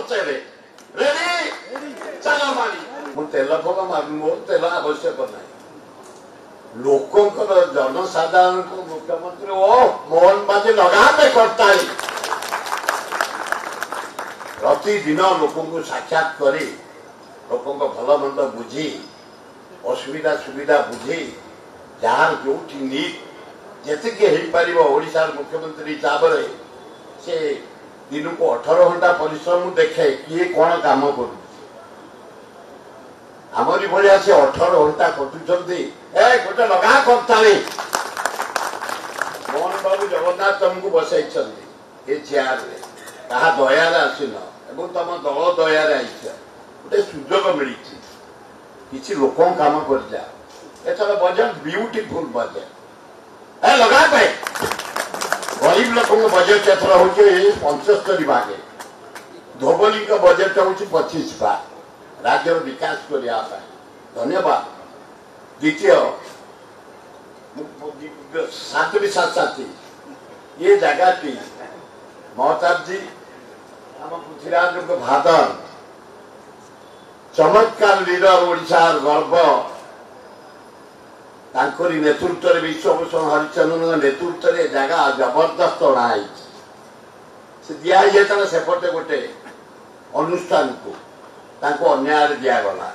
पचारे ready चल मारी मु तेल फल मार मोर तेल आवश्यक ना लोकंकर जनसाधारण को मुख्यमंत्री ओ मोहन बाजी लगाते करता प्रतिदिन लोक साक्षात करी लोक भल मंद बुझी असुविधा सुविधा बुझी जार जो जी ओडिशा मुख्यमंत्री हिसाब से दिन को 18 घंटा परिश्रम देखे किए कौन काम कर आमरी भाया से 18 घंटा कटुंट गोटे लगा करता मोहन बाबू जगन्नाथ तुमको बसई चेयर कहा दयार आसन एवं तुम दल दयार आई गोटे सुजोग मिली किसी लोक काम कर बजेट ब्यूटीफुल बजेट ए लगा पे गरीब लोक बजेट एथर हूँ 75 भागे धोबली बजेट हूँ 25 भाग राज्य विकास करने धन्यवाद द्वितीय सातरी साथी ये जगह की महताब जी आम पृथ्वीराज भादर चमत्कार लीडर ओडिशार गर्व तांकरी नेतृत्व में विश्वभूषण हरिचंद्रन नेतृत्व में जगह जबरदस्त अणाई से दिखाई सेपटे गोटे अनुष्ठान को अन्याय दिगला